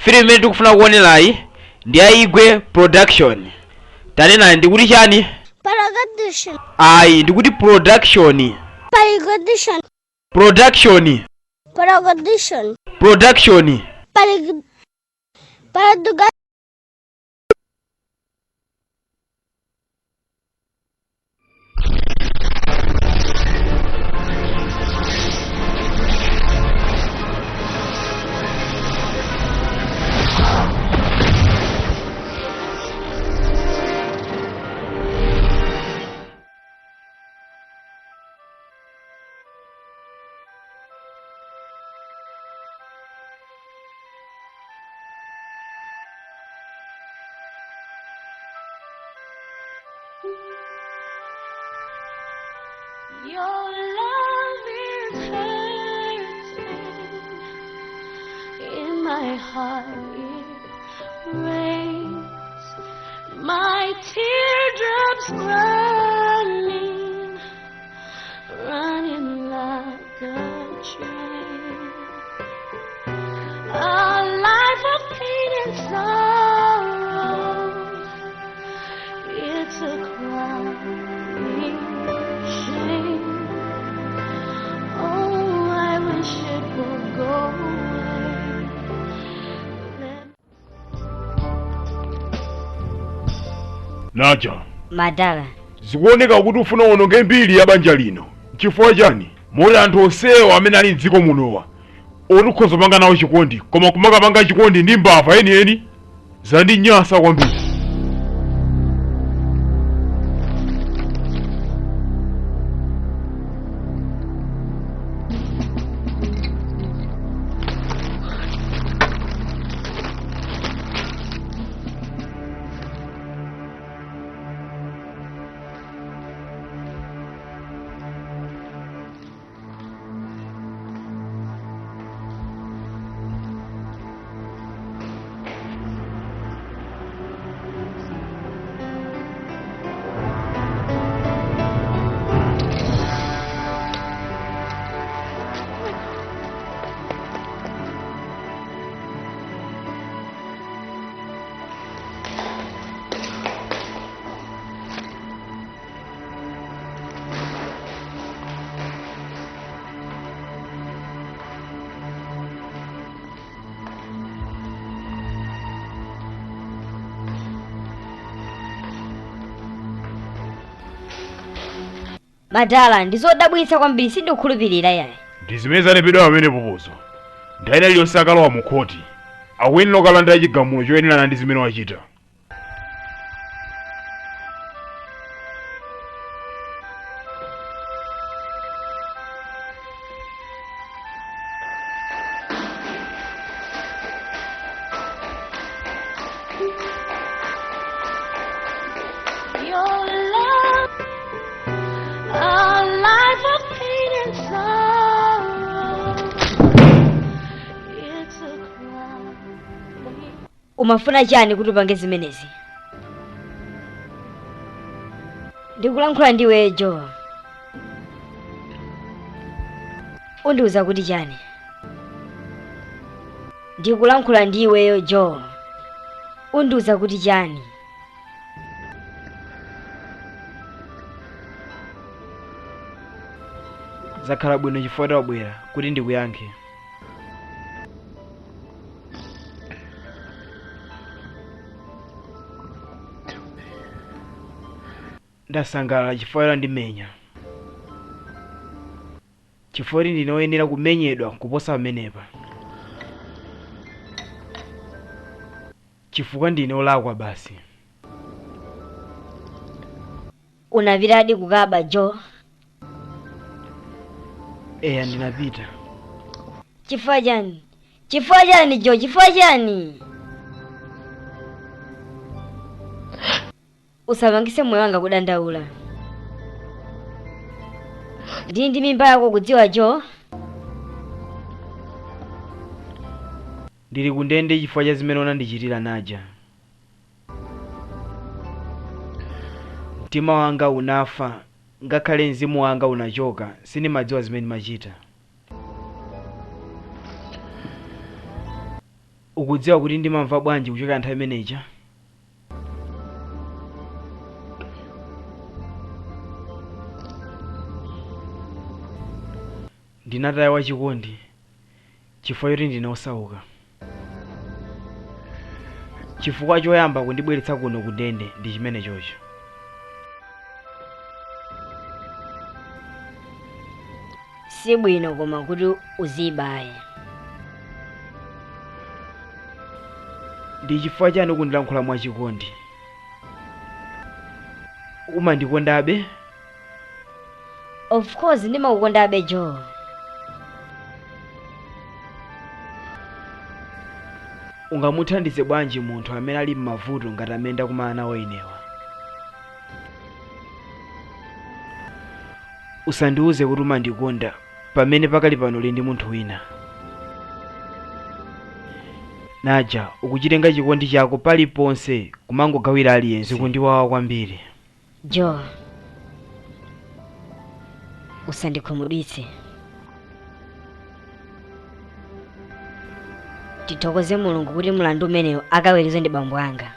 Film imene tikufuna kuonerayi ndi Igwe production. Tanena ndikuti chani? Production. Ayi ndikuti production. Production. Production. Production. Production. Production. Your love is hurting in my heart. It rains, my teardrops running, running like a train. A life of pain and sorrow. It's a crying shame. Oh, I wish it would go away. Naja. Madala. Zikuoneka kuti ufuna uwononge mbiri ya banja lino. Chifukwa chani? Muli anthu onsewa amene ali m'dziko munowa. Otikhoza panga nawo chikondi, koma kumakapanga chikondi ndi mbava eni zandinyasa kwambiri. Madala ndizodabwitsa kwambiri sindikukhulupirira yaye. Ndizimene zanepedwa pamene popozo. Ndayina liyonse akalowa mu khoti. Akuyenera kulandira chigamulo choyenera ndi zimene wachita. Your love, a life of pain and sorrow. It's a cry. Umafuna chani kuti upange zimenezi? Ndikulankhula ndiwe Jo. Undiuza kuti chani? Ndikulankhula ndiwe Jo. Undiuza kuti chani? Zakhala bwino chifukwa wabwera kuti ndikuyankhe. Ndasangalala chifukwa ndimenya. Chifukwa ndine woyenera kumenyedwa kuposa pamenepa. Chifukwa ndine olakwa basi. Unapitadi kukaba Jo? Eya ndinapita. Chifukwa chani? Chifukwa chani Jo? Chifukwa chani? Usamangise moyo wanga kudandaula. Ndi mimba yako kudziwa Jo? Ndili kundende chifukwa cha zimene unandichitira Naja. Mtima wanga unafa, ngakhale mzimu wanga unachoka, sindimadziwa zimene machita. ukudziwa kuti ndimamva bwanji kuchokera nthawi imeneyi? Ndinataya wachikondi chifukwa choti ndine osauka. Chifukwa choyamba kundibweretsa kuno ku ndende ndi chimene chocho. Sibwino koma kuti uzibaya. Ndi chifukwa chani kundilankhula mwachikondi? Umandikondabe? Of course ndimakukondabe Joe. Ungamuthandize bwanji munthu amene ali m'mavuto ngati amene ndakumana nawo inewa? Usandiuze kuti umandikonda pamene pakali pano uli ndi munthu wina. Naja, ukuchitenga chikondi chako paliponse kumangogawira aliyense kundiwawa kwambiri. Joe, usandikhumudwitse. Tithokoze Mulungu kuti mlandu umeneyo akaweruze ndi bambo anga.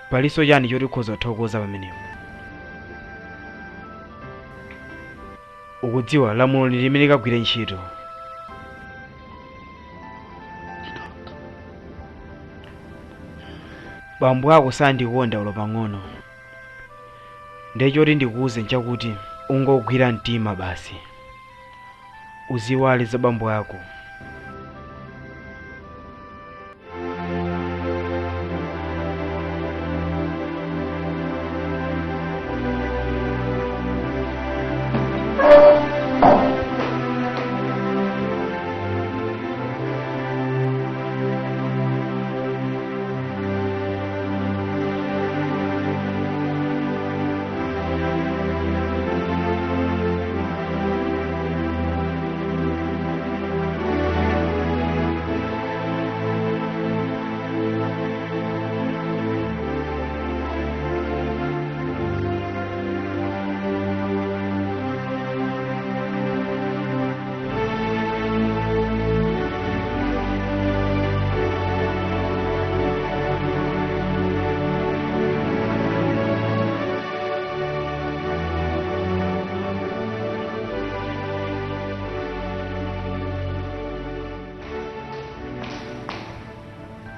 Paliso chani choti ukhoza kuthokoza pamenepo? Ukudziwa lamulo ndi limene likagwire ntchito. Bambo ako sandikonda ulo pang'ono. Ndechoti ndikuuze nchakuti ungogwira mtima basi. Uziwale za bambo ako.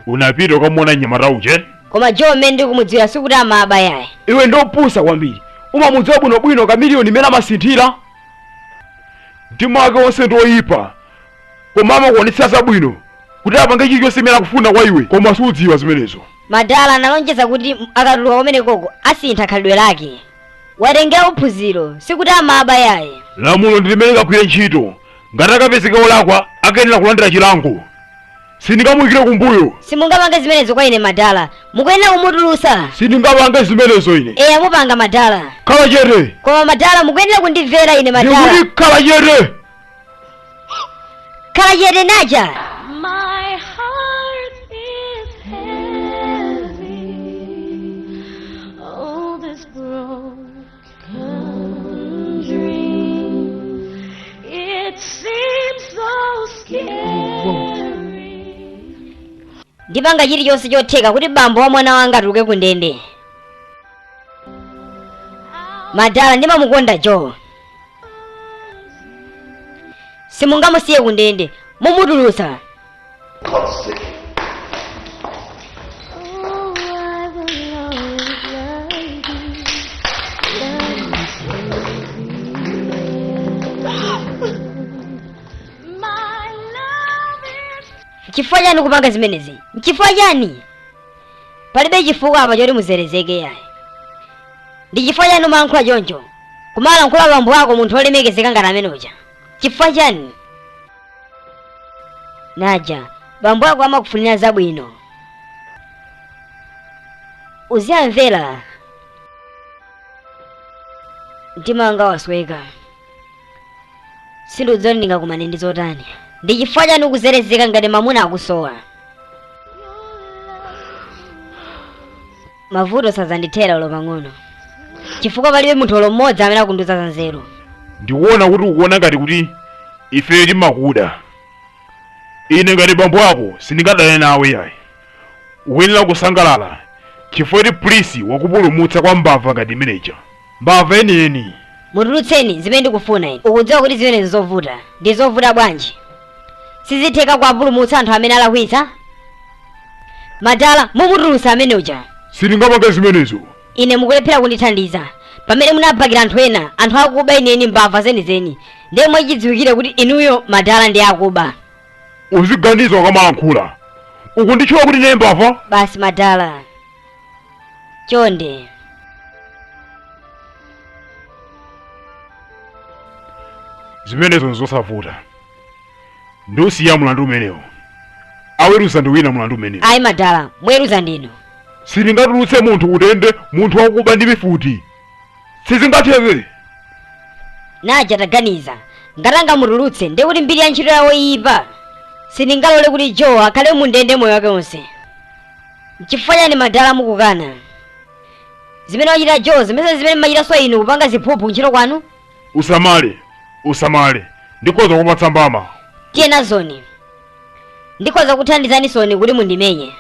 Unapita ukamona nyamata uje? Koma Joe mene ndikumudziwa sikuti amaba yaye. Iwe ndopusa kwambiri. Umamudziwa bwinobwino kamiliyoni mene amasinthira. Mtima wake wonse ndoyipa. Koma amakuonetsa zabwino kuti apange chilichonse chimene akufuna kwa iwe, koma sudziwa zimenezo. Madala analonjeza kuti akatuluka kumene koko asintha khalidwe lake. Watengera uphunziro sikuti amaba yaye. Lamulo ndi limene likagwire ntchito. Ngati akapezeka olakwa akayenera kulandira chilango. Sindingamuyikire kumbuyo. Simungapange zimenezo kwa ine Madala. Mukuyenera kumutulusa. Sindingapange zimenezo ine. Mupanga Madala. Khala chete. Koma Madala mukuyenera kundimvera ine Madala. Ndikuti khala chete. Khala chete Naja. My heart is heavy. Oh, this broken dream. It seems so scary. Ndipanga chilichonse chotheka kuti bambo wa mwana wanga atuluke ku ndende. Madala ndimamukonda Joe. Simungamusiye ku ndende, mumutulusa. Oh, I will always love you. My love is Chifukwa chani kupanga zimenezi? Chifukwa chani? Palibe chifukwa apa choti muzerezeke yaye. Ndi chifukwa chani umalankhula choncho? Kumalankhula bambo wako munthu olemekezeka ngati amene uja. Chifukwa chani? Naja, bambo wako amakufunira zabwino. Uziyamvera. Mtima wanga wasweka. Sindidziwa ndingakumane ndi zotani. Ndi chifukwa chani ukuzerezeka ngati mamuna akusowa. Mavuto sazandithera ulo pang'ono. Chifukwa palibe munthu ulo mmodzi amene akundiuza za nzeru. Ndikuona kuti ukuona ngati kuti ife timakuda. ine ngati bambo ako sindingadane nawe yayi. Uyenera kusangalala chifukwa polisi wakupulumutsa kwa mbava ngati imeneja. Mbava enieni. Mutulutseni zimene ndikufuna ine. Ukudziwa kuti zimene ndizovuta. Ndi zovuta bwanji? Sizitheka kuwapulumutsa anthu amene alakwitsa? Madala mumutulutsa amene uja. Sindingapange zimenezo. Ine mukulephera kundithandiza. Pamene munabakira anthu ena, anthu akuba ineni mbava zenizeni. Ndiye mwachidziwikire kuti inuyo madala ndi akuba. Uziganiza ukamalankhula. Ukunditchula kuti ine mbava? Basi madala. Chonde. Zimenezo nzosavuta. Ndiusiya mlandu umenewo. Aweruza ndi wina mlandu umenewo. Ayi madala, mweruza ndinu. Sindingatulutse munthu kutende munthu wakuba ndi mifuti. Sizingatheke. Naja taganiza. Ngatanga mutulutse ndi kuti mbiri ya ntchito yawo iyipa. Sindingalole kuti Joe akhale mundende moyo wake wonse. Chifukwa chani madala mukukana? Zimene wachita Joe zimene mmachitanso inu kupanga ziphuphu ntchito kwanu? Usamale. Ndikhoza kupatsa mbama. Tiye nazoni. Ndikhoza kuthandizani soni kuti mundimenye.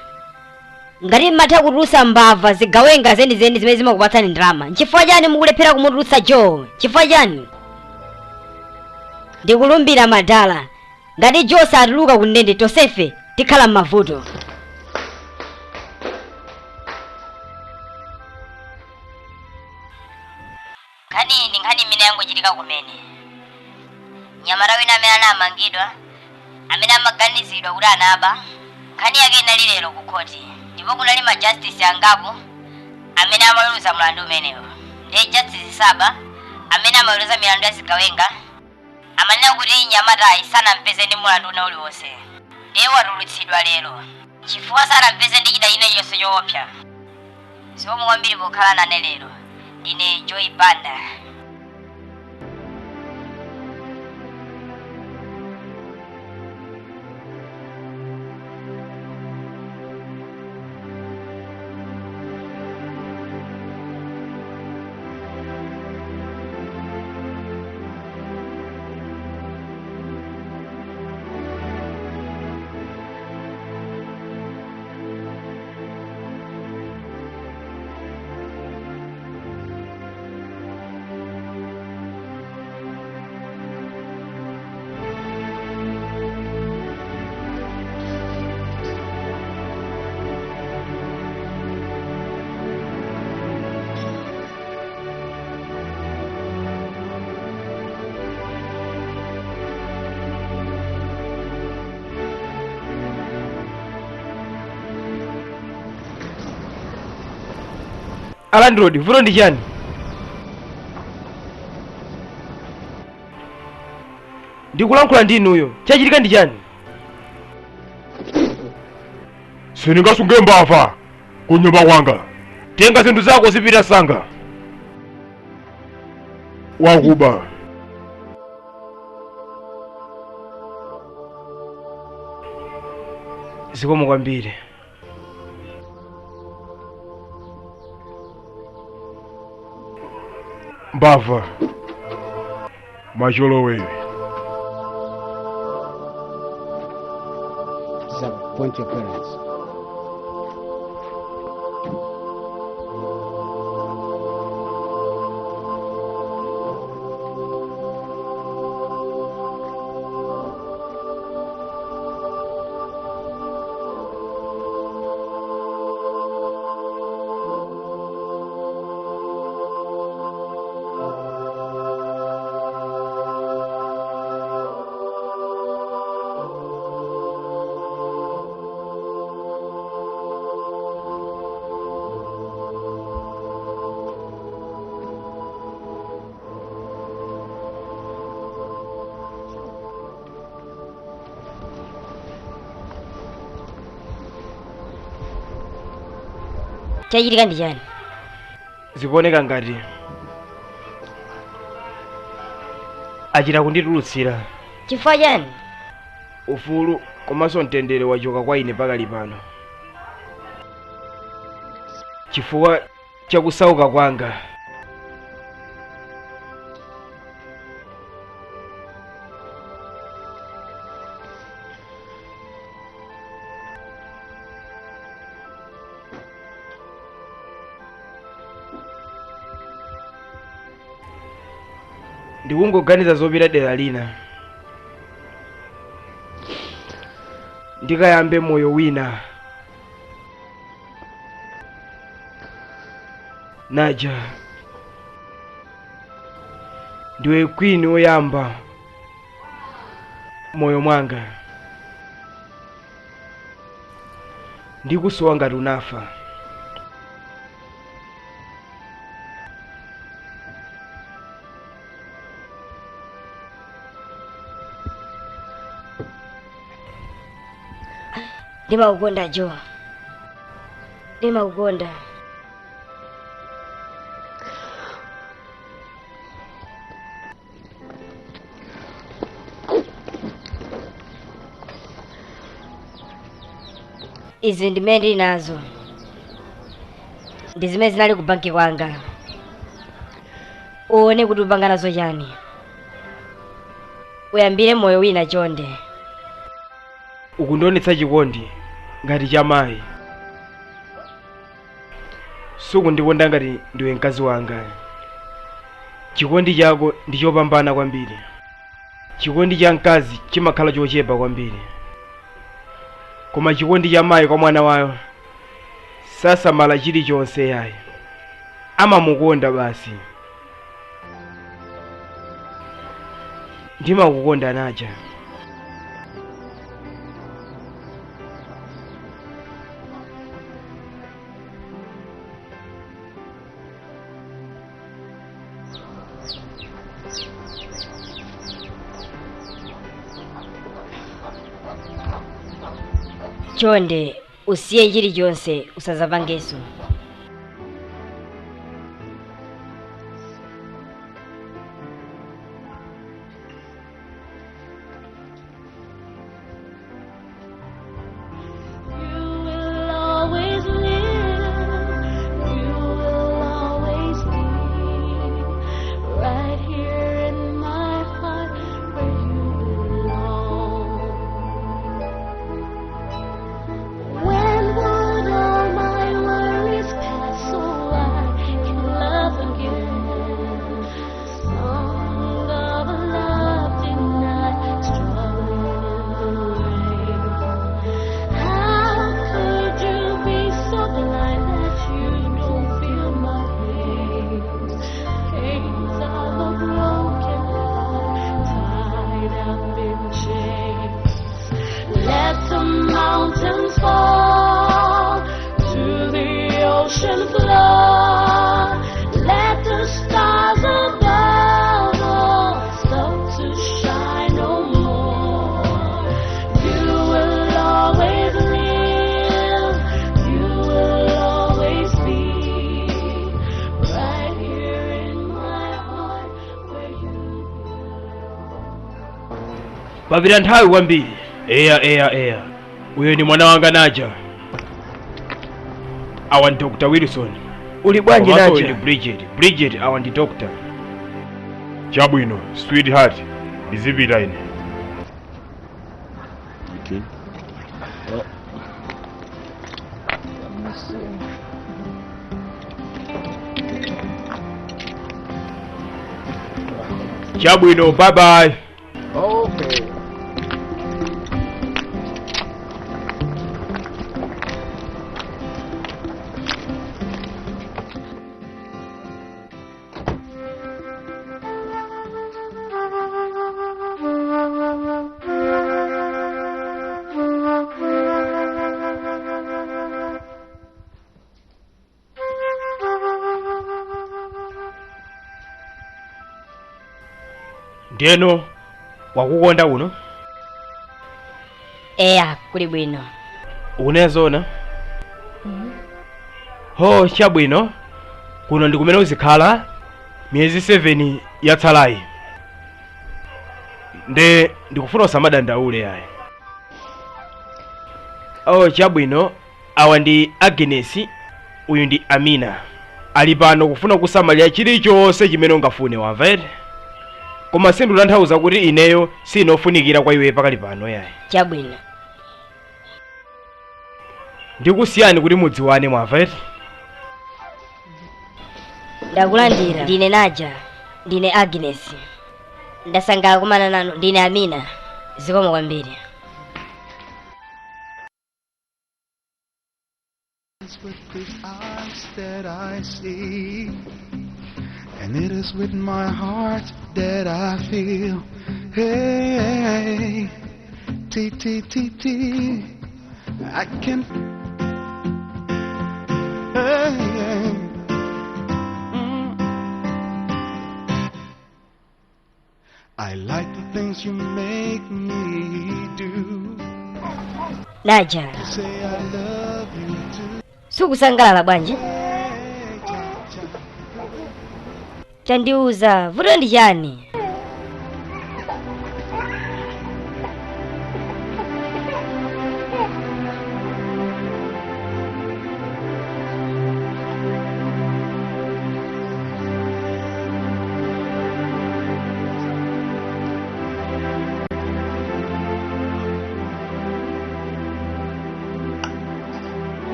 Ngati mmatha kutulutsa mbava zigawenga zenizeni zimene zimakupatsani ndalama. Chifukwa chani mukulephera kumutulutsa Joe? Chifukwa chani? Ndikulumbira madala. Ngati Joe satuluka kundende tonsefe tikhala m'mavuto. Nkhani imene yangochitika kumene. Nyamata wina amene anamangidwa, amene amaganizidwa kuti anaba, nkhani yake inali lero ku khoti. Ndipo kunali majustice angapo amene amaweruza mlandu umenewo. Ndiye justice saba amene amaweruza milandu ya zigawenga amanena kuti nyamatayi sanampeze ndi mulandu una uliwonse. Ndiye watulutsidwa lero chifukwa sanampeze ndi chida china chonse choopsa. Zikomo kwambiri pokhala nane lero. Ndine Joy Banda. Alandrod, vuto ndi chani? Ndikulankhula ndi inuyo. Chachitika ndi chani? Sindingasunge mbava ku nyumba kwanga. Tenga zinthu zako zipita sanga. Wakuba. Zikomo kwambiri. Mbava. Macholo wewe. Disappoint your parents. Chachitika ndi chani? Zikuoneka ngati achita kunditulutsira. Chifukwa chani? Ufulu komanso mtendere wachoka kwa ine pakali pano. Chifukwa chakusauka kwanga. ndikungoganiza zopita dera lina ndikayambe moyo wina. Naja, ndiwe queen woyamba moyo mwanga. Ndikusowa ngati unafa. Ndimakukonda Jo, ndimakukonda. Izi ndimene ndili nazo ndi zimene zinali ku banki kwanga. Uone kuti upanga nazo chani. Uyambire moyo wina chonde. Ukundionetsa chikondi ngati cha mayi. Sukundikonda ngati ndiwe mkazi wanga. Chikondi chako ndi chopambana kwambiri. Chikondi cha mkazi chimakhala chochepa kwambiri. Koma chikondi cha mayi kwa mwana wayo sasamala chilichonse yayi. Amamukonda basi. Ndimakukonda Naja. Chonde usiye chilichonse usazapangeso. Papita nthawi kwambiri. Eya. Uyo ndi mwana wanga Naja. Awa ndi Dr. Wilson. Uli bwanji Naja? Komanso ndi Bridget awa ndi doctor. Chabwino, sweetheart. Izipita ine. Okay. Chabwino, bye bye. Okay. Ndeno wakukonda uno? Eya, kuli bwino. Unezona? Ho, chabwino. Kuno ndikumene uzikhala miyezi 7 yatsalayi. Ndikufuna usamadandaule yayi. Oh, chabwino. Awa ndi Agnes, uyu ndi Amina. Ali pano kufuna kusamalira chilichonse chimene ungafune, wamva ere? Koma sinditanthauza kuti ineyo sinofunikira kwa iwe pakali pano yayi. Chabwino. Ndikusiyani kuti mudziwane, mwamva ere? Ndakulandira. Ndine Naja, ndine Agnes. Ndasangalala kumana nanu. Ndine Amina. Zikomo kwambiri. It's with the eyes that I see, and it is with my heart that I feel. Hey, T T T T, I can. Hey, I like the things you make me do. Naja. You say I love you too. Sukusangalala bwanji? Chandiuza, vuto ndi chani?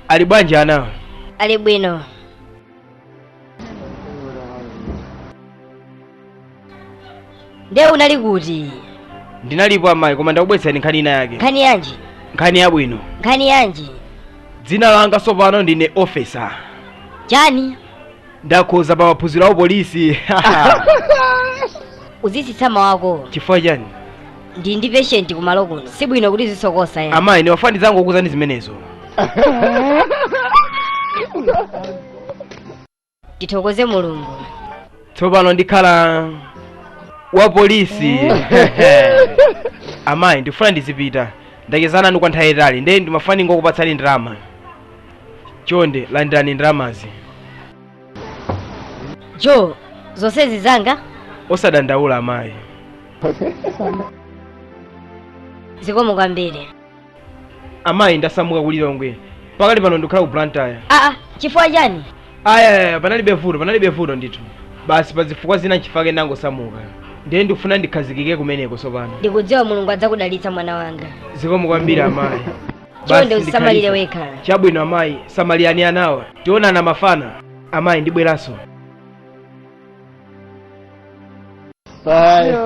Ali bwanji ana? Ali bwino. Nde unali kuti? Ndinalipo amayi koma ndakubwetsani nkhani ina yake. Nkhani yanji? Nkhani yabwino. Nkhani yanji? Dzina langa sopano ndine officer. Chani? Ndakhoza pa maphunziro a polisi. Uzisitsama wako. Chifukwa chani? Ndi patient kumalo kuno. Sibwino kuti zisokosa ya. Amayi niwafani zangu kukuzani zimenezo. Tithokoze Mulungu. Tsopano ndikhala wa polisi. Amayi ndifuna ndizipita. Ndakezana anu kwa nthawi itali nde ndimafani ngokupatsani ndalama. Chonde landirani ndalamazi. Jo, zonsezi zanga? Osadandaula amayi. Zikomo kwambiri. Amayi ndasamuka kulilongwe. Pakali pano ndikhala ku Blantyre. Chifukwa chani? Aya, panalibe vuto ndithu. Basi pazifukwa zina nchifake nangosamuka. Ndiye ndikufuna ndikhazikike kumeneko sopano. Ndikudziwa Mulungu adzakudalitsa mwana wanga. Zikomo kwambiri amayi. Chonde usamalire wekha. Chabwino amayi, samaliyani anawa. Tionana mafana. Amayi ndibweranso. Bye.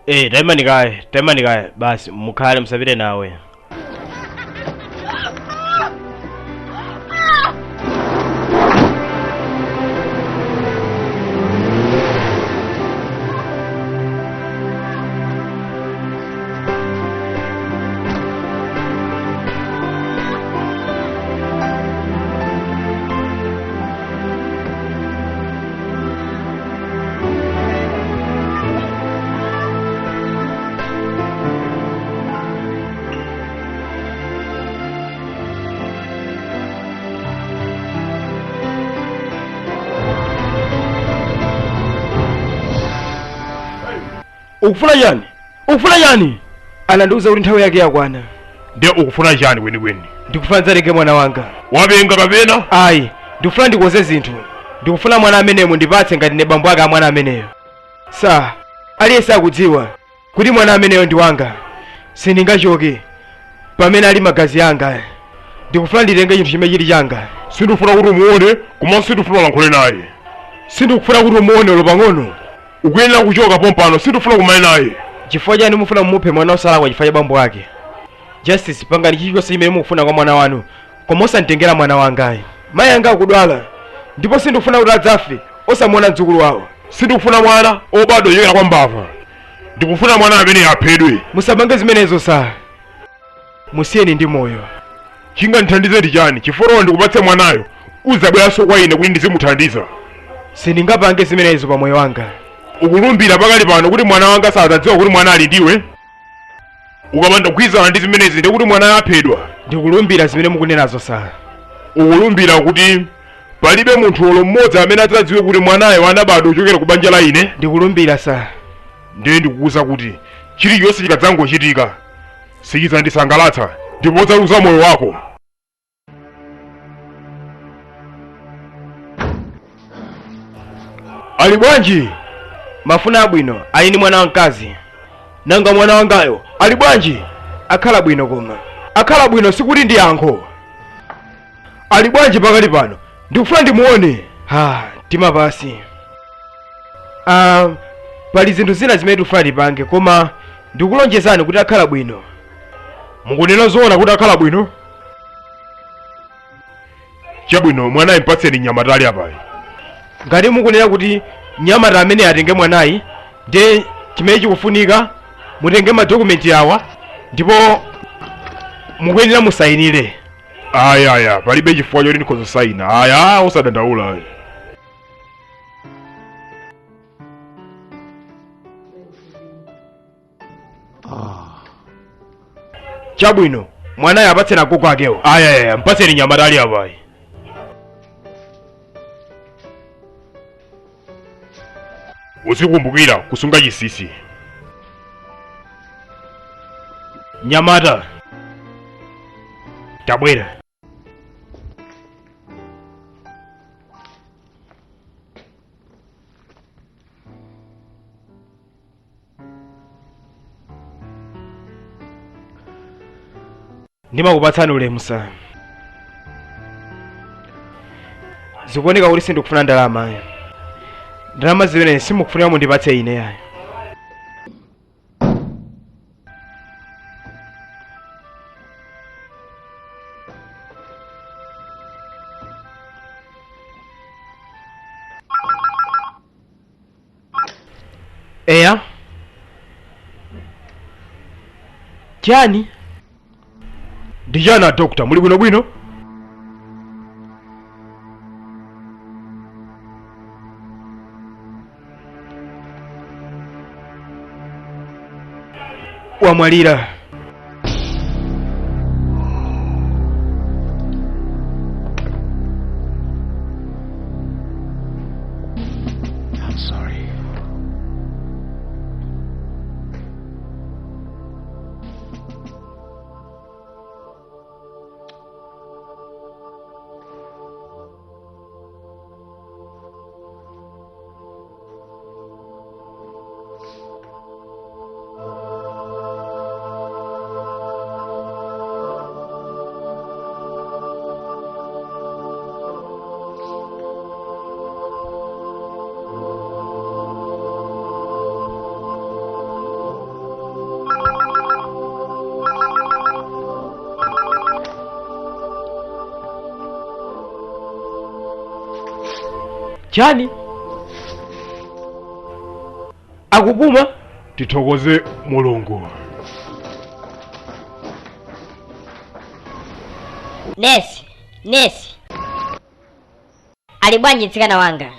Taimani kaye basi mukhale musapite nawe. Ukufuna yani? Anandiuza kuti nthawi yake yakwana. Ndiye ukufuna chani kwenikweni? Ndikufuna ndzaleke mwana wanga. Wapenga kapena? Ayi, ndikufuna ndikoze zinthu. Ndikufuna mwana ameneyo ndipatse ngati ne bambo ake a mwana ameneyo. Aliyense akudziwa kuti mwana ameneyo ndi wanga. Sindingachoke pamene ali magazi anga. Ndikufuna nditenge chinthu chimene chili changa. Sindikufuna kuti umuone, komanso sindikufuna ulankhule naye. Sindikufuna kuti umuone lopang'ono. Ukuyenera kuchoka pompano, sindikufuna kumane naye. Chifukwa chani mufuna mumuphe mwana osalakwa chifukwa cha bambo ake? Justice, pangani chilichonse chimene mukufuna kwa mwana wanu, koma osanditengera mwana wangayi. Mayi anga akudwala, ndipo sindikufuna kuti adzafe osamuona mdzukulu wawo. Sindikufuna mwana obadwa yochokera kwa mbava. Ndikufuna mwana amene aphedwe. Musapange zimenezo. Musiyeni ndi moyo. Chingandithandize ndi chani? Chifukwa ndikupatse mwanayo, uzabweranso kwa ine kuti ndizimuthandiza. Sindingapange zimenezo pa moyo wanga. Ukulumbira pakali pano kuti mwana wanga sadzadziwa kuti mwana ali ndiwe? Ukamanda kugwirizana ndi zimenezi ndi kuti mwana aphedwa. Ndikulumbira zimene mukunenazo. Ukulumbira kuti palibe munthu mmodzi amene adzadziwe kuti mwanayo anabadwa kuchokera ku banja la ine? Ndikulumbira. Ndiye ndikukuza kuti chilichonse chikadzangochitika sichidzandisangalatsa ndipo udzaluza moyo wako. Ali bwanji? Mafuna abwino ali ndi mwana wamkazi. Nanga mwana wangayo ali bwanji? Akhala bwino koma. Akhala bwino sikuti ndi yankho. Ali bwanji pakali pano? Ndikufuna ndimuone. Tima pasi. Pali zinthu zina zimene tikufuna tipange koma ndikulonjezani kuti akhala bwino. Mukunena zoona kuti akhala bwino? Chabwino mwanayi mpatseni nyamatali apayi. Ngati mukunena kuti nyamata amene atenge mwanayi, ndiye chimene chikufunika mutenge madokumenti awa ndipo mukuyenera musayinire. Aya, palibe chifukwa choti ndikhoza sayina. Aya, osadandaula. Chabwino, mwanayi apatseni agogo akewo. Aya, mpatseni nyamatali apayi. Usikumbukira kusunga chisisi. Nyamata tabwera. Ndimakupatsani ulemu. Zikuoneka kuti sindikufuna ndalama. Ndalama zimene simukufunira mundipatse ine yayi. Eya? Chani? Ndijana doctor, muli bwino? Wamwalira. I'm sorry. chani akupuma? Tithokoze Mulungu. Nesi. Ali bwanji mtsikana wanga?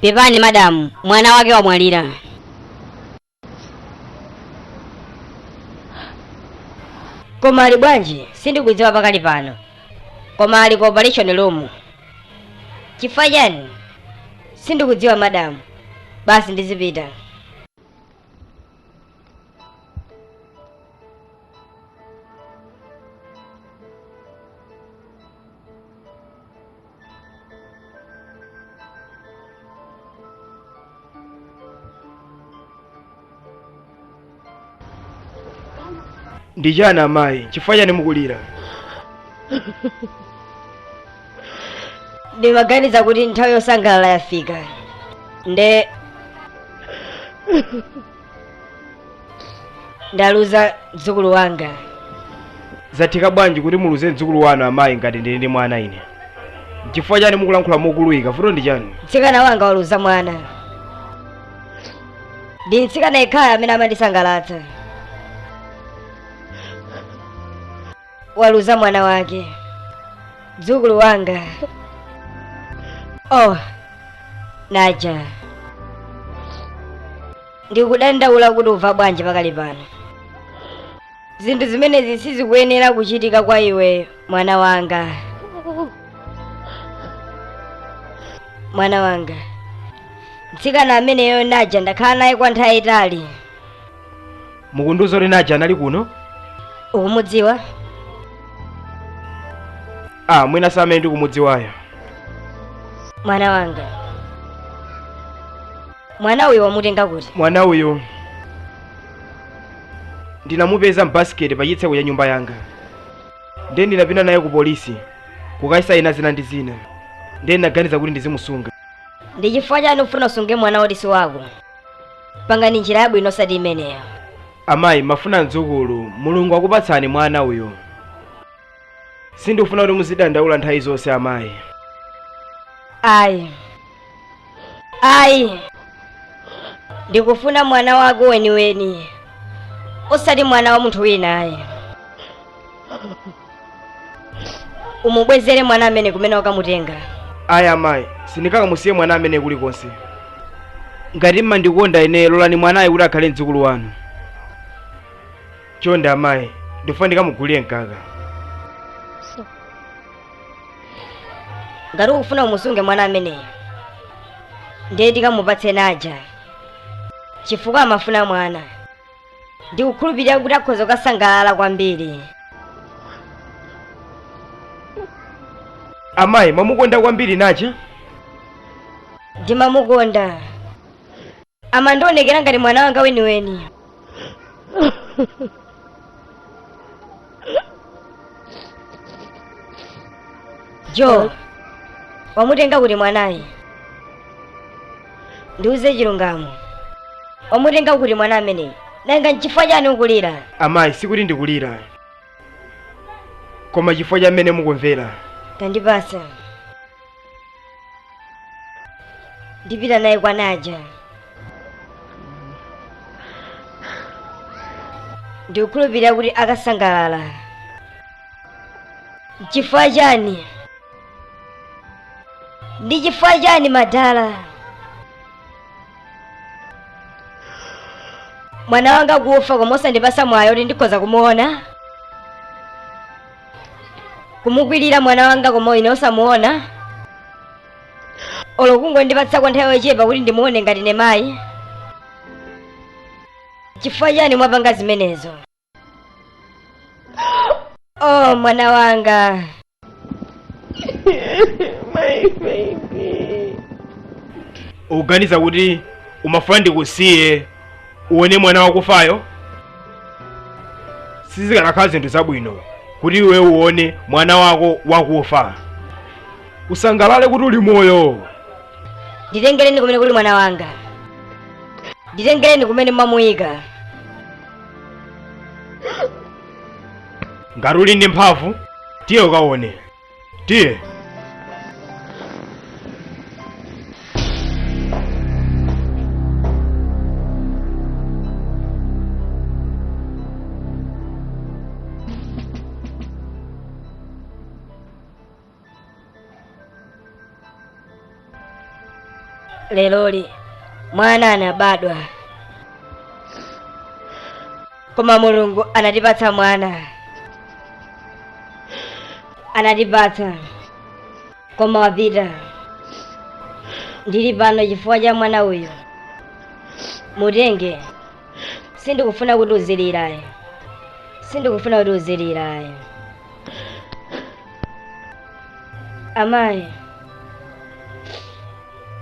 Pepani madamu, mwana wake wamwalira. Koma ali bwanji? Sindikudziwa pakali pano. Koma ali ku operation room. Chifukwa chani? Sindikudziwa madamu. Basi ndizipita. Ndi amayi, chifukwa chani mukulira? Ndimaganiza kuti nthawi yosangalala yafika. Ndaluza mdzukulu wanga. Zathika bwanji kuti muluze mdzukulu wanu amayi ngati ndili ndi mwana ine? Chifukwa chani mukulankhula mokuluyika? Vuto ndi chani? Mtsikana wanga waluza mwana. Ndi mtsikana yekhayo amene amandisangalatsa. Waluza mwana wake. Mdzukulu wanga. Oh, naja. Ndikudandaula kuti uva bwanji pakali pano. Zinthu zimenezi sizikuyenera kuchitika kwa iwe, mwana wanga. Mwana wanga. Mtsikana ameneyo naja ndakhala naye kwa nthawi itali. Mukunduza kuti naja anali kuno? Ukumudziwa? Mwina samene ndikumudziwayo. Mwana wanga. Mwana uyu wamutenga kuti? Mwana uyu ndinamupeza m'basket pa chitseko cha nyumba yanga. Ndiye ndinapita naye ku polisi kukayisayina zina ndi zina. Ndiye ndinaganiza kuti ndizimusunga. Ndi chifukwa chani ufuna usunge mwana wodisi wako? Pangani njira yabwino osati imeneyo. Amayi, mafuna mdzukulu, Mulungu akupatsani mwana uyu. Sindifuna kuti muzidandaula nthawi zonse amayi. Ayi. Ndikufuna mwana wako weniweni. Osati mwana wa munthu wina ayi. Umubwezere mwana amene kumene wakamutenga. Ayi amayi, sindikakamusiye mwana amene kulikonse. Ngati mmandikonda ine lolani mwanayi kuti akhale mdzukulu wanu. Chonde amayi, ndifuna ndikamugulire mkaka. Ngati ukufuna umusunge mwana ameneyo, ndiye tikamupatse naja. Chifukwa amafuna mwana. Ndikukhulupirira kuti akhoza kusangalala kwambiri. Amayi, mamukonda kwambiri naja? Ndimamukonda. Amandionekera ngati mwana wanga weniweni. Jo, wamutenga kuti mwanayi? Ndiuze chilungamo. Wamutenga kuti mwana ameneyi? Nanga nchifukwa chani ukulira? Amayi, sikuti ndikulira. Koma chifukwa cha mmene mukumvera. Tandipasa. Ndipita naye kwa naja. Ndikukhulupirira kuti akasangalala. Chifukwa chani? Ndi chifukwa chani madala? Mwana wanga kufa koma osandipasa mwayo kuti ndikhoza kumuona? Kumukwirira mwana wanga koma ine osamuona? Olo kungondipatsa kwa nthawi yochepa kuti ndimuone ngati ne mayi? Chifukwa chani mwapanga zimenezo? Oh, mwana wanga. My baby. Uganiza kuti umafuna ndikusiye uone mwana wakufayo? Sizikanakhala zinthu zabwino kuti iwe uone mwana wako wakufa. Usangalale kuti uli moyo. Nditengereni kumene kuli mwana wanga. Nditengereni kumene mmamuyika. Ngati uli ndi mphamvu, tiye ukaone. Tiye. Leloli mwana anabadwa, koma Mulungu anatipatsa mwana. Anatipatsa koma wapita. Ndili pano chifukwa cha mwana uyu. Mutenge. Sindikufuna kuti uzilirayo. Sindikufuna kuti uzilirayo. Amayi,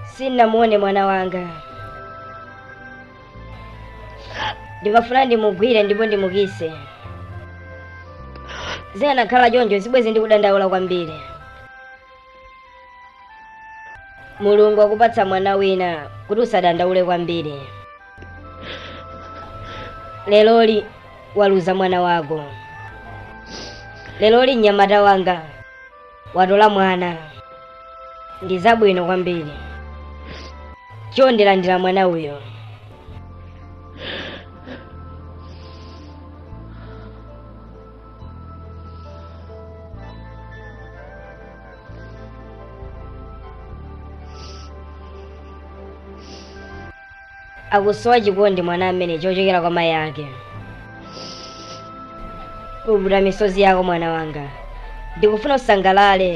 sinamuone mwana wanga. Ndimafuna ndimugwire ndipo ndimukise. Zikanakhala choncho sibwezi ndikudandaula kwambiri. Mulungu akupatsa mwana wina kuti usadandaule kwambiri. Leloli waluza mwana wako. Leloli mnyamata wanga watola mwana. Ndi zabwino kwambiri. Chondelandira mwana uyo. Akusowa chikondi mwana amene chochokera kwa mayi ake. Ubura misozi yako mwana wanga. Ndikufuna usangalale.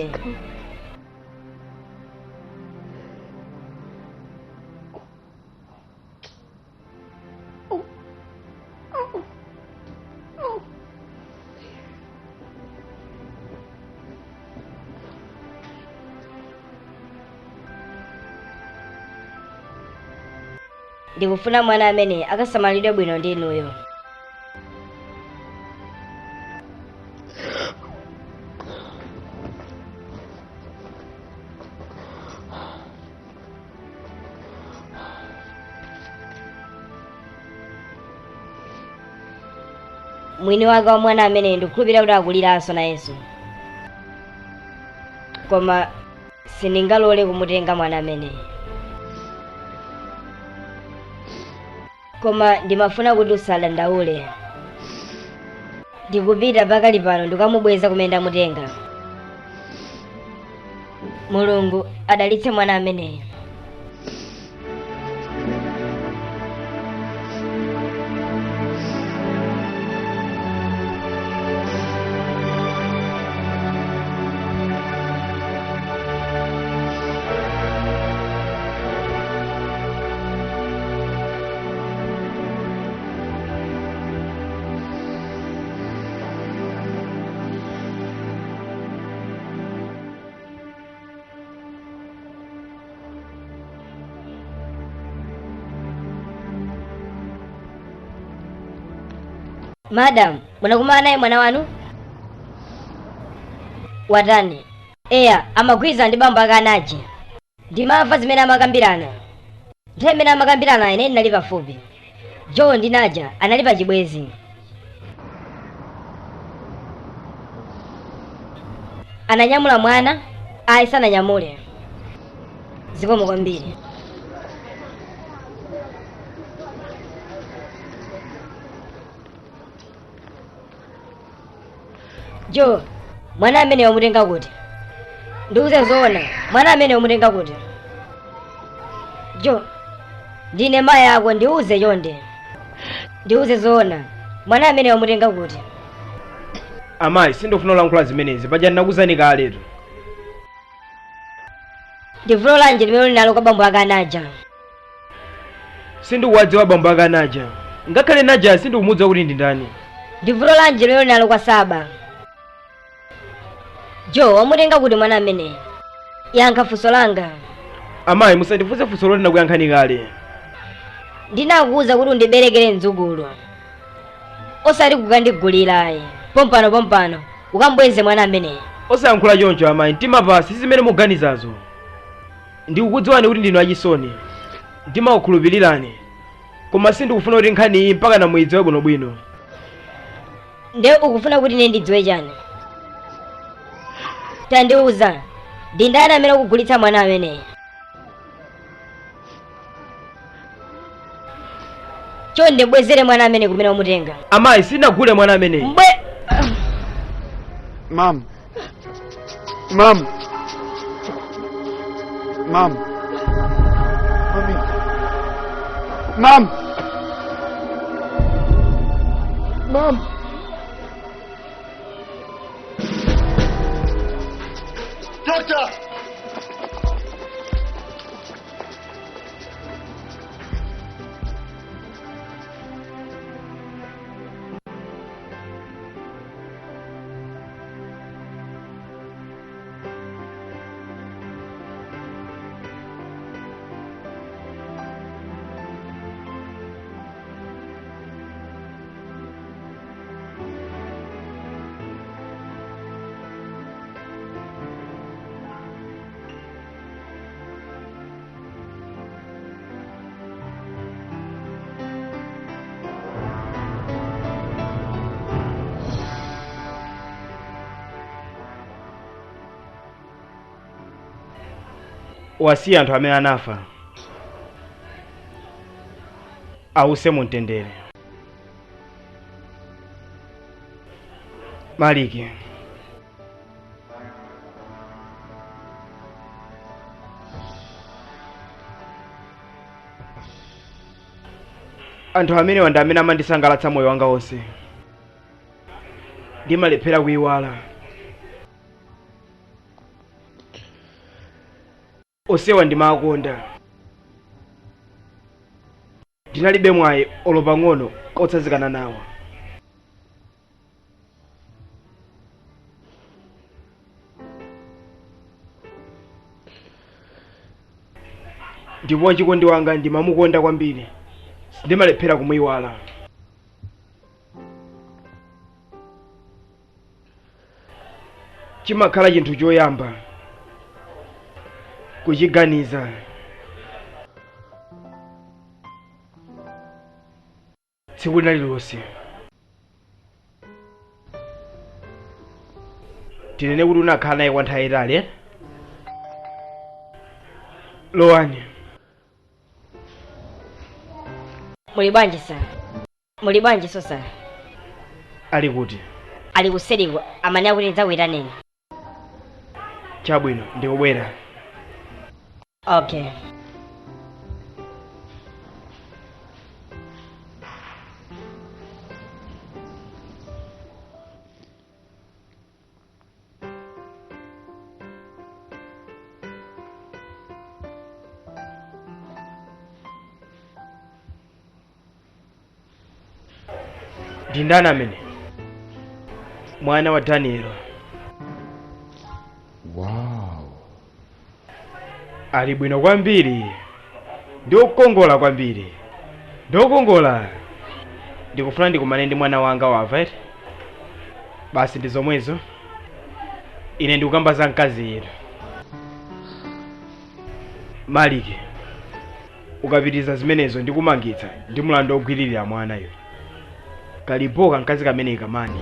Ndikufuna mwana amene akasamalidwe bwino ndi inuyo. Mwini wake wa mwana amene ndikukhulupirira kuti akuliranso nayenso. Koma sindingalole kumutenga mwana amene. Koma ndimafuna kuti usadandaule. Ndikupita pakali pano ndikamubweza kumene ndamutenga. Mulungu adalitse mwana ameneyo. Madam, munakumana naye mwana wanu? Watani? Eya, amagwiza ndi bambo akanaji. Ndimamva zimene amakambirana. Nthawi imene amakambirana ine ndinali pafupi. Joe ndi Naja anali pa chibwezi. Ananyamula mwana, ayi sananyamule. Zikomo kwambiri. Joe, mwana amene wamutenga kuti? Ndiuze zoona, mwana amene wamutenga kuti? Joe, ndine mayi ako, ndiuze chonde. Ndiuze zoona, mwana amene wamutenga kuti? Amayi, sindofuna kulankhula zimenezi, paja ndinakuzani kaletu. Ndivulo lanje limene linalo kwa bambo akanaja. Sindikuwadziwa bambo akanaja. Ngakhale Naja sindikumudziwa kuti ndi ndani. Ndivulo lanje limene linalo kwa Saba. Joe, wamutenga kuti mwana amene? Yankha funso langa. Amayi, musandifunse funso loti ndakuyankhani kale. Ndinakuwuza kuti undiberekere mdzukulu. Osati kukandigulirayi. Pompano, ukambweze mwana amene. Osayankhula choncho amayi, mtima pasi zimene muganizazo. Ndikukudziwani kuti ndinu achisoni. Ndimakukhulupirirani. Koma sindikufuna kuti nkhani iyi mpaka namuyidziwe bwinobwino. Nde ukufuna kuti ine ndidziwe chani? Tandiuza, ndi ndani amene akugulitsa mwana amene? Chonde bwezere mwana amene kumene wamutenga. Amayi, sinagule mwana amene. Mbwe! Mom. Mom! Mom! Doctor! Wasiya anthu amene anafa awuse mumtendere. Maliki, anthu amene wanda amene amandisangalatsa moyo wanga wonse, ndimalephera kuyiwala. Osewa ndimakonda, ndinalibe mwayi olopang'ono otsazikana nawo. Ndipo chikondi wanga ndimamukonda kwambiri, ndimalephera kumuyiwala. Chimakhala chinthu choyamba kuchiganiza tsiku lililonse. Tinene kuti unakhala naye kwa nthawi yayitali. Lowani. Muli bwanji sir? Muli bwanji so sir? Ali kuti? Ali kuseriko amene akuti ndidzakuyitaneni. Chabwino, ndikubwera. Okay. Ndindani amene? Mwana wa Daniel. Wow. Ali bwino kwambiri. Ndiokongola kwambiri. Ndiokongola. Ndikufuna ndikumane ndi mwana wanga wamva eti. Basi ndi zomwezo. Ine ndikukamba za mkazi yetu. Maliki, ukapitiza zimenezo ndikumangitsa ndi mlandu ogwiririra mwana yo. Kalipoka mkazi kamene kamani.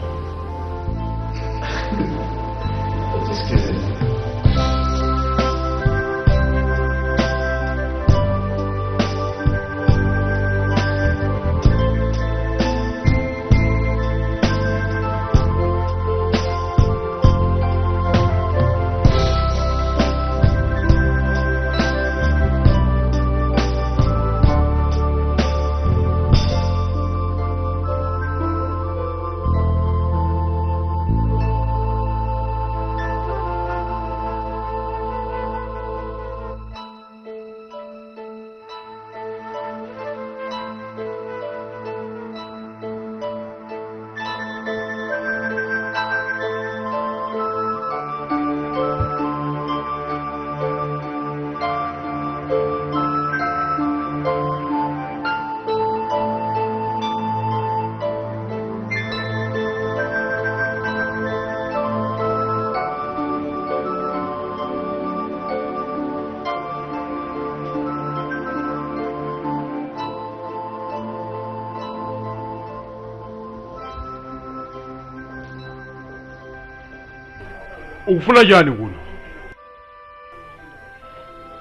Ukufuna chani kuno?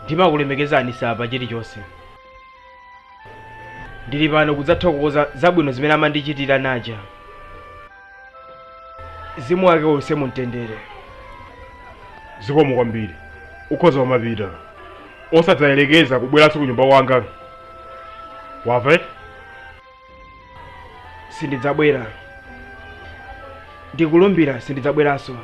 Ndimakulemekezani sapa chilichonse. Ndili pano kudzathokoza zabwino zimene amandichitira naja. Zimu wake wonse mumtendere. Zikomo kwambiri. Ukhoza wamapita. Osadzayelekeza kubweranso ku nyumba kwanga. Wave? Sindidzabwera. Ndikulumbira sindidzabweranso.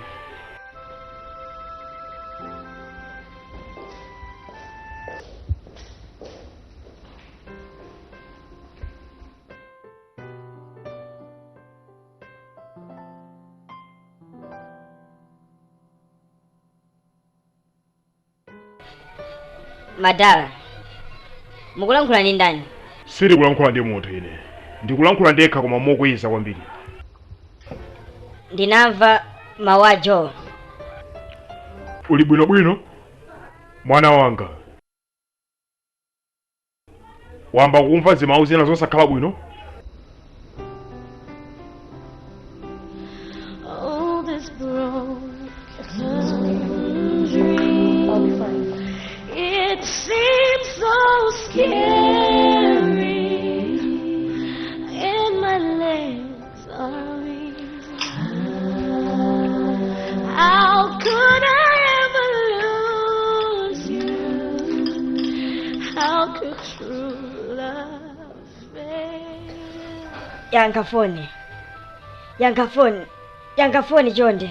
Madala, mukulankhula ndi ndani? Siri kulankhula ndi munthu ine. Ndikulankhula ndekha koma mokwiza kwambiri. Ndinamva mawu a Joe. Uli bwinobwino? Mwana wanga. Wamba kumva zimawu zina zosakhala bwino? All this broken dream, it seems so scary, and my legs are weak. How could I ever lose you? How could true love fail? Yankafoni chonde.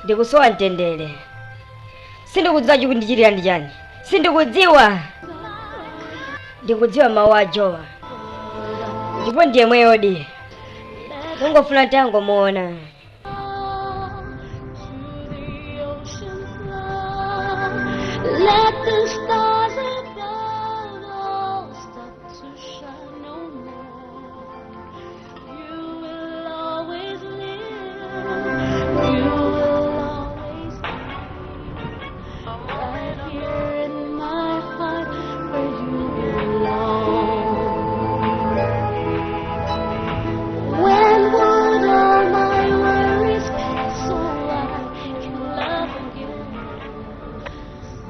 Ndikusowa mtendere. Sindikudziwa chikundichitira ndi chani. Sindikudziwa. Ndikudziwa mawu a Joe. Ndipo ndiye mweyodi. Ungofuna tango muona. Let the stars above all stop to shine no more. You will always live. You will always be right here in my heart where you belong. When would all my worries pass so I can love again?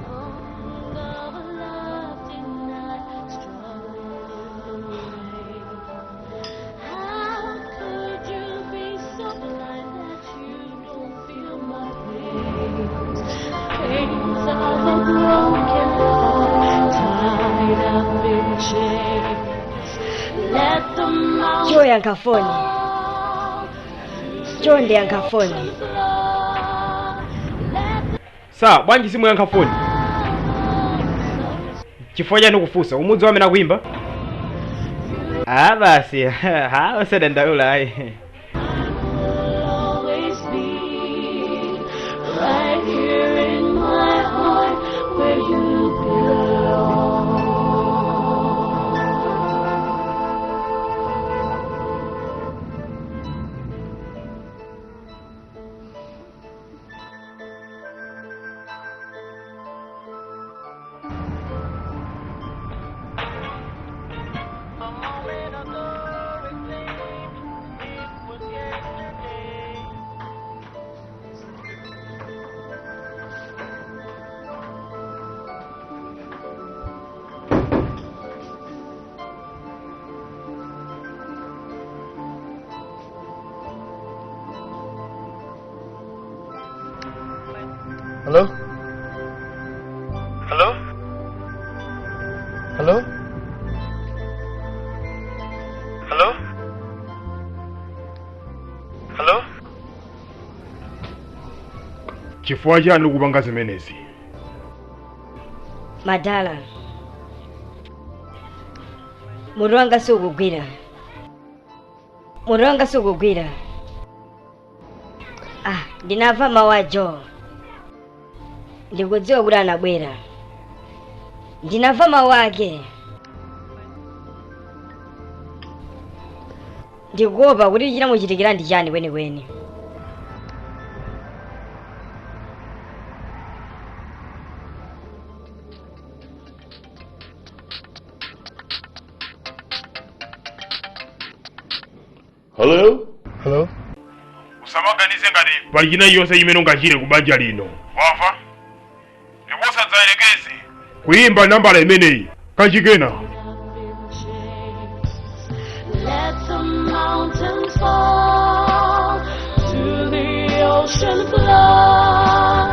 Song of love did not struggle away. How could you be so blind that you don't feel my pains? Pains of a broken heart tied up in chains. Let the mountains Joe yankafoni. Chonde yankafoni. Sa, bwanji simu yankafoni. Chifukwa chani kufusa, umudzi wamene akuimba? Ah basi, ha usadandaula ayi. always be right here in my heart where you belong. Hello? Hello? Hello? Hello? Hello? Chifukwa chani ukupanga zimenezi? Madala. Mutu wanga sukugwira. Ndinamva mawu a Joe. Ndikudziwa kuti anabwera. Ndinamva mawu ake. Ndikuopa kuti chinamuchitikira ndi chani kwenikweni. Hello? Hello? Usamaganize ngati pali china chonse chimene ungachite ku banja lino. Wamva? Ndipo sadzayerekeze kuyimba nambala imeneyi kachikena. Let the mountains fall, to the ocean flow.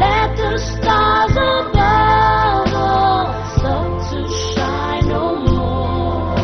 Let the stars above all start to shine no more.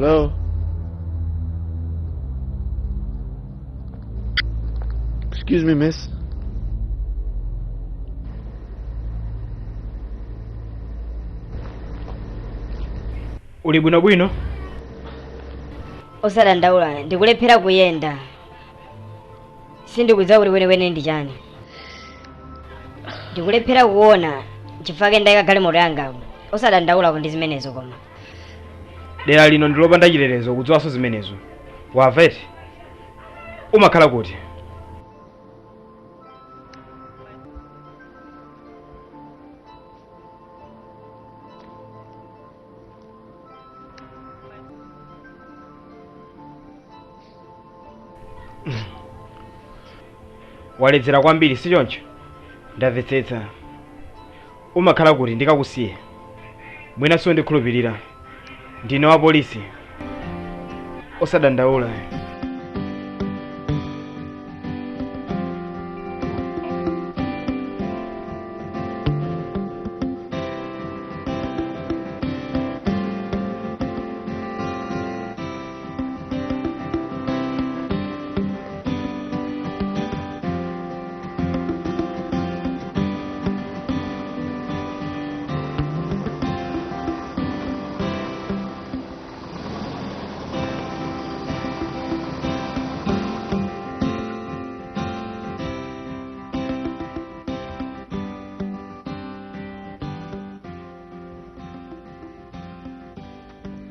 Hello? Excuse me, miss. uli bwinobwino? osadandaula ndikulephera kuyenda sindikudziwa kuti weniweni ndi chani ndikulephera kuona chifukwa ndayika galimoto yangapo osadandaula ndi zimenezo koma dera lino ndilopanda chilerezo kudziwanso zimenezo wamva eti umakhala kuti waledzera kwambiri si choncho ndamvetsetsa umakhala kuti ndikakusiye mwinanso ndikhulupirira ndine wa polisi osadandaula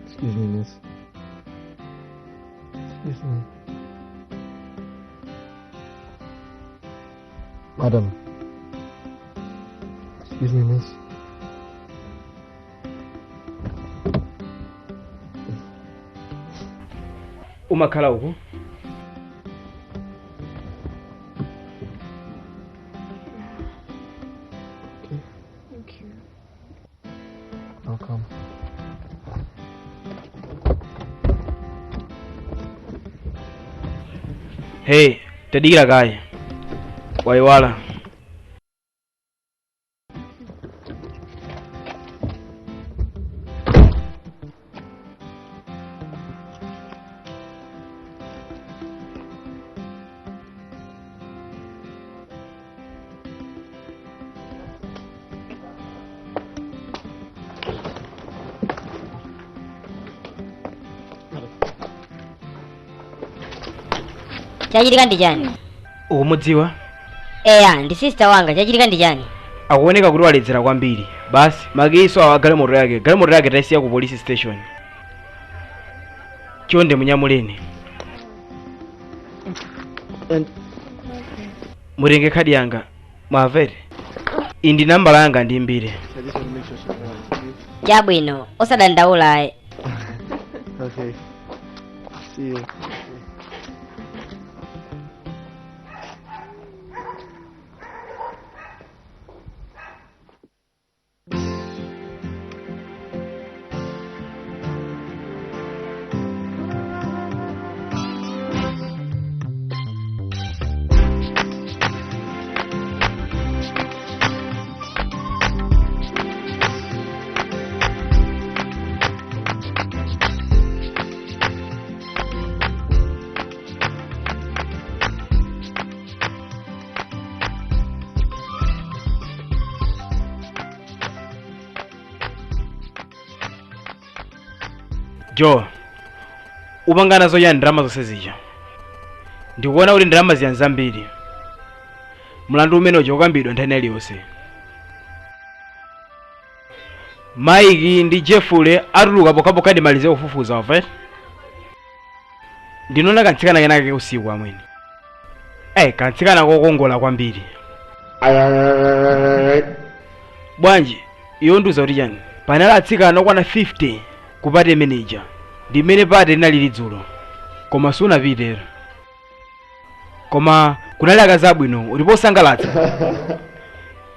Excuse me, miss. Excuse me. Madam. Excuse me, miss. umakhala uku Okay. Thank you. I'll come. hey tadikira kaye wayiwala chachitika ndi chani ukumudziwa eya ndi sister wanga chachitika ndi chani akuoneka kuti waledzera kwambiri basi makiso awa galimoto yake taisiya ku police station chonde munyamuleni mutenge khadi yanga mwamvere iyi ndi nambala yanga ndi mbiri I just want to make sure she's alright. chabwino osadandaula Okay. See you. jo upangana zoyani ndalama zonse zija ndikuona kuti ndalama ziyani zambiri mlandu umene uja ukambidwa nthani iliyonse maiki ndi jefule atuluka pokhapokha ndimalize kufufuza wamva ndinona kantsikana kenake usiku amwene kantsikana kokongola kwambiri bwanji iyo ndiuza kuti chani panali atsikana okwana 50 kupate manager ndi mmene pate linali lidzulo koma sunapitero koma kunali akazi abwino uliposangalatsa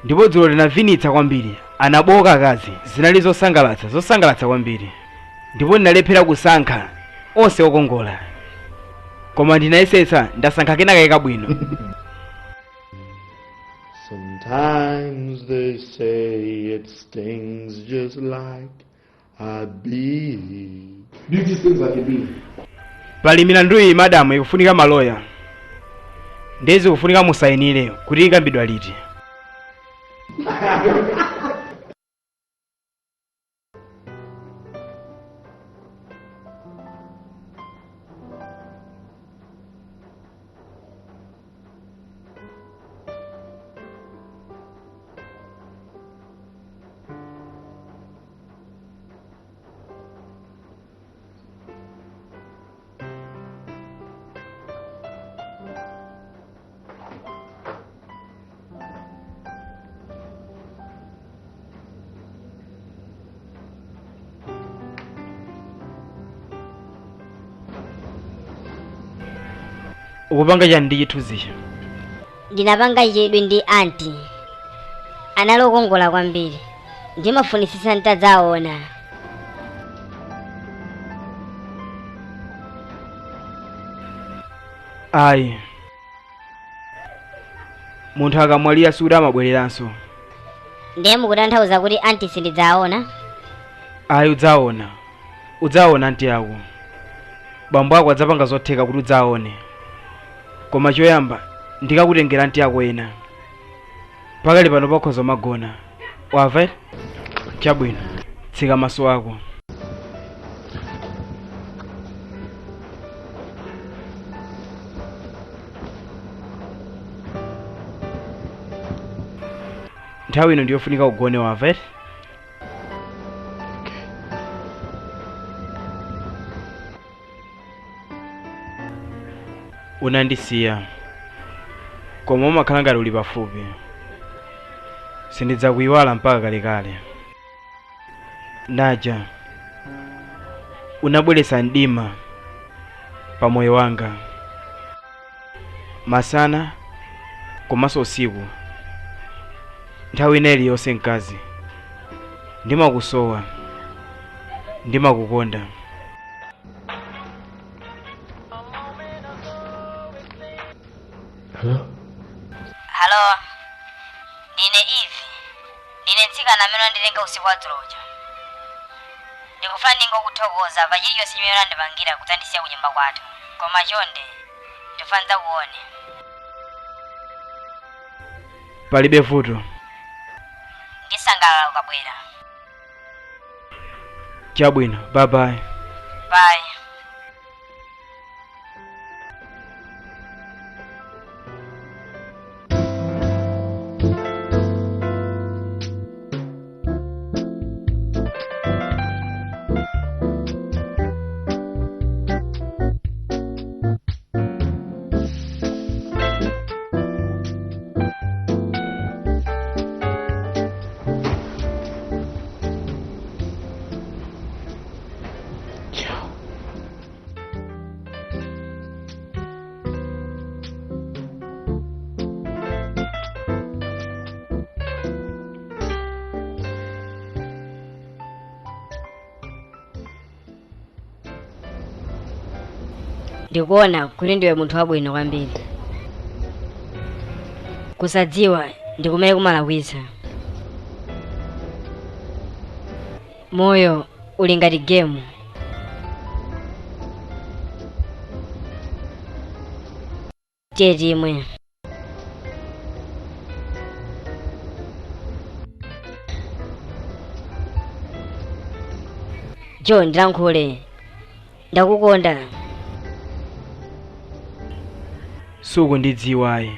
ndipo dzulo linavinitsa kwambiri anaboka akazi zinali zosangalatsa kwambiri ndipo ndinalephera kusankha onse okongola koma ndinayesetsa ndasankha kenaka kabwino Sometimes they say it stings just like a bee. Do these things like a bill. Pali milandu iyi madamu ikufunika maloya. Ndezi kufunika musayinire kuti ikambidwa liti. Ukupanga chani ndi chithunzicho? Ndinapanga chidwi ndi anti. Analokongola kwambiri. Ndimafunisisa ntadzaona. Ayi. Munthu akamwalira suda amabwereranso. Ndiye mukutanthauza kuti anti sindidzaona? Ayi udzaona. Udzaona anti yako. Bambo ako adzapanga zotheka kuti udzaone. Koma choyamba ndikakutengera anti yako ena. Pakali pano pakhoza magona. Wamva? Chabwino. Tsika maso ako. Nthawi ino ndiyofunika ugone, wamva? Unandisiya. Koma umakhala ngati uli pafupi. Sindidzakuyiwala mpaka kalekale. Naja. Unabweretsa mdima pa moyo wanga. Masana komanso usiku. Nthawi ina iliyonse mkazi. Ndimakusowa. Ndimakukonda. Hello? Halo. Ndine Eve. Ndine mtsikana amene andilenga usiku wadzuloja. Ndikufuna ndingokuthokoza pa chilichonse chimene andipangira kudzandisiya kunyumba kwathu. Koma chonde ndifuna ndidzakuone. Palibe vuto. Ndisangalala ukabwera. Chabwino. Bye bye. Bye. Ndikuona kuti ndiwe munthu wabwino kwambiri. Kusadziwa ndikumene kumalakwitsa. Moyo uli ngati game. Tiye timwe. John, ndilankhule. Ndakukonda. Sukundidziwayi.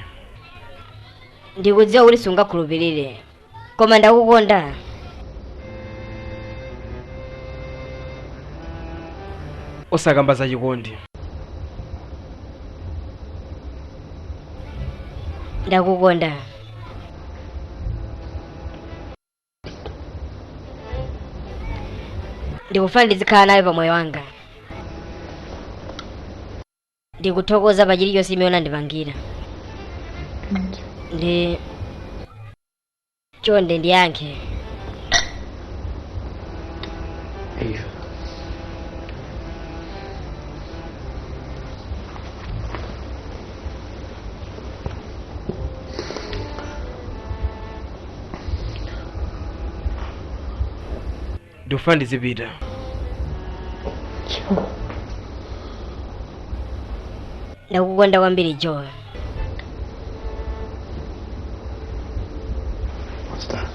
Ndikudziwa kuti sungakhulupirire. Koma ndakukonda. Osakamba za chikondi. Ndakukonda. Ndikufuna ndizikhala nawe pamoyo wanga. Ndikuthokoza pa chilichonse chimene unandipangira. Chonde ndiyankhe. Eve. Ndikufuna ndizipita. Joe. Ndakukonda kwambiri Joe. What's that?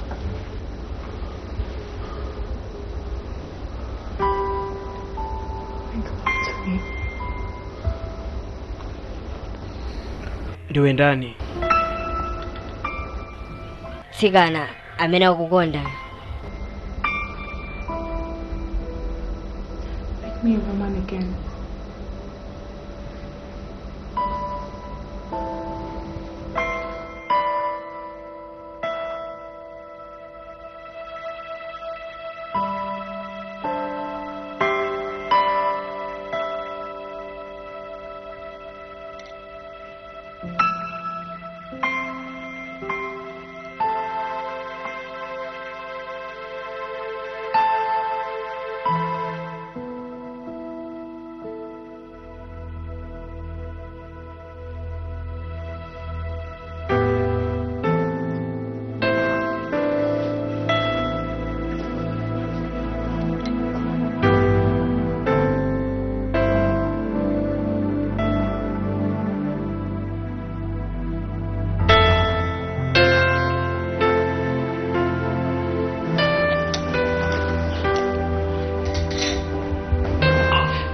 Make love to me. Ndiwe ndani? Sikana amene akukonda. Make me a woman again.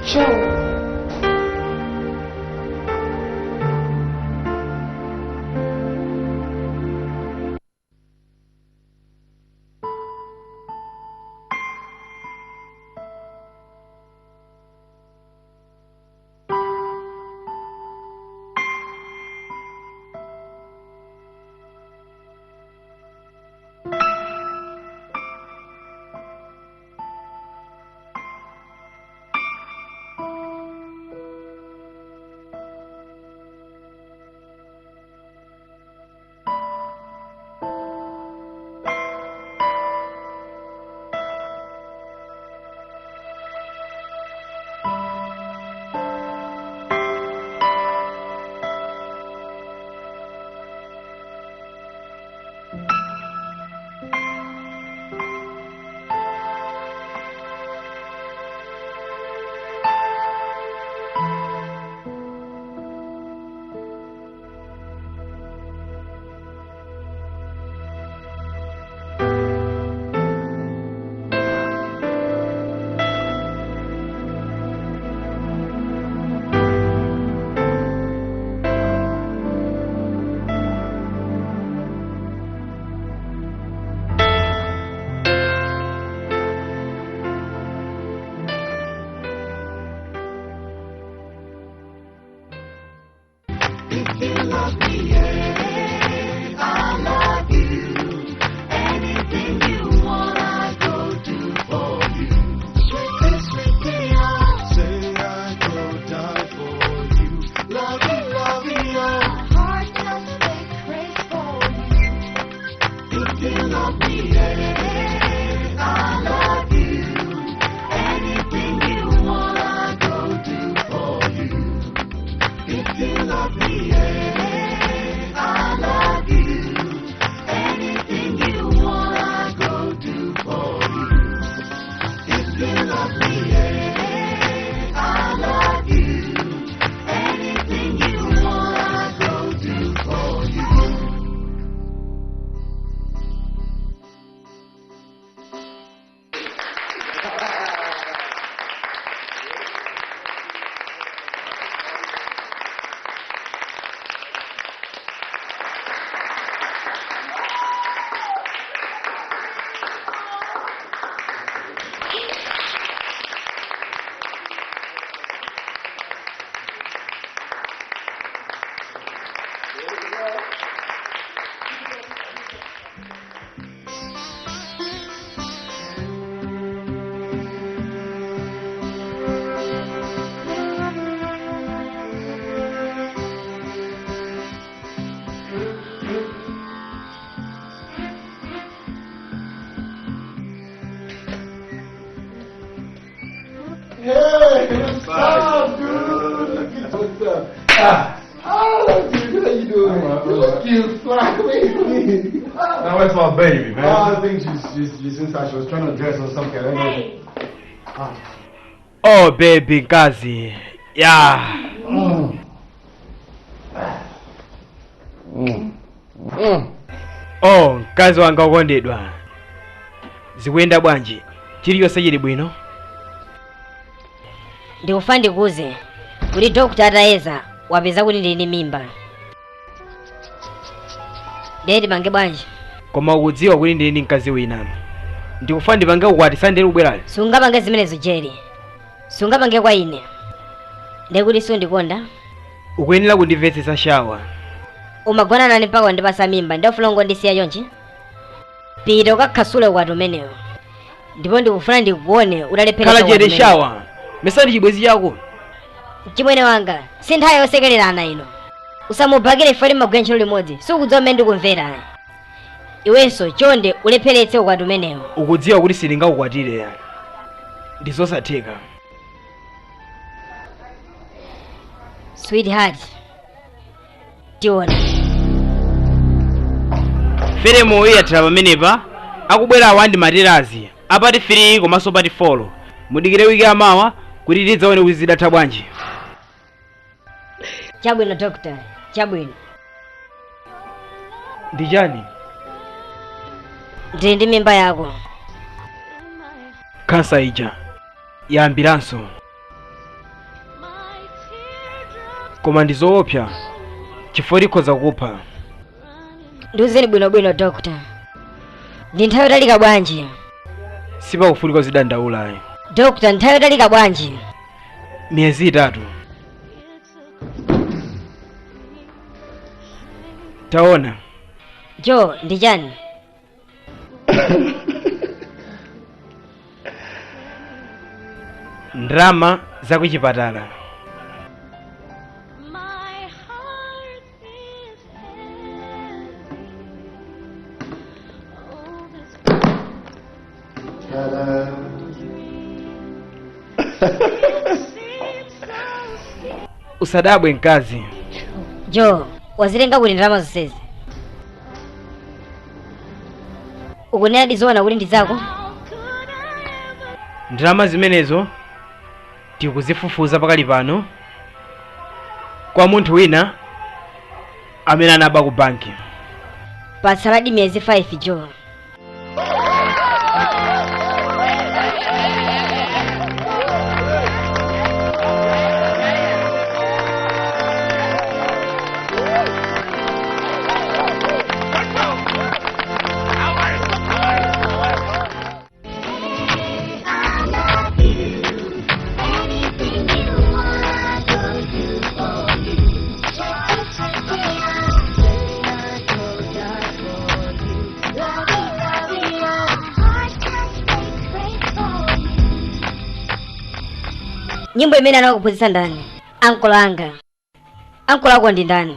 Joe. Hey, what's up, dude? What's up? Oh, dude, how you doing? Look, you fly away from me. Now where's my baby, man? I think she's inside. She was trying to dress or something. I don't know. Oh baby nkazi. Yeah. Oh mkazi wanga okondedwa. Zikuyenda bwanji? Chiliyonse chili bwino? Ndikufa ndikuze kuti dokta atayeza wapeza kuti ndili ndi mimba. Ndeti pange bwanji? Koma ukudziwa kuti ndili ndi mkazi wina. Ndikufa ndipange ukwati sandeli ubwerali. Sungapange zimenezo Jerry. Sungapange kwa ine. Ndekuti sundikonda. Ukuyenera kundimvetsetsa shawa. Umagona nani mpaka wandipasa mimba ndofuna ngondisiya yonchi? Pita ukakhasule ukwati umenewo. Ndipo ndikufuna ndikuone utalephera Khala Jerry shawa. Mesandi chibwezi chako. Chimwene wanga sinthawi yosekererana ino. Usamubhagire fali magwencho limodzi. Sikudziwa mmene ndikumvera. Iwenso chonde ulepheretse ukwati umenewo. Ukudziwa kuti sindingakukwatire yani. Ndizosatheka. Sweetheart. Tiona. Feremo uyatira pamenepa akubwera awandi materazi apati 3 komanso pati 4. Mudikire wiki amawa kuti tidzaone kuti zidatha bwanji. Chabwino doctor. Chabwino. Ndi chani? Ndili ndi mimba yako. Kansa ija yayambiranso. Koma ndizoopsa chifukwa ikhoza kupha. Ndiuzeni bwinobwino doctor. Ndi nthawi yotalika bwanji? Sipakufunika zidandaula. Doctor, nthawi yotalika bwanji? Miyezi 3. Taona. Jo, ndi chani? Ndrama za kuchipatala. Ta-da. Usadabwe nkazi. Jo, wazilenga kuti ndalama zonsezi. Ukunena ndizoona kuti ndi zako? Ndrama zimenezo tikuzifufuza pakali pano kwa munthu wina amene anaba ku banki. Patsaladi miyezi 5 Jo. Nyimbo imene anakuphunzitsa ndani? Uncle anga. Uncle wako ndi ndani?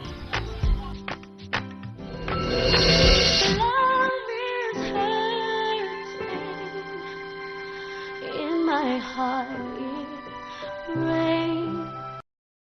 In my heart.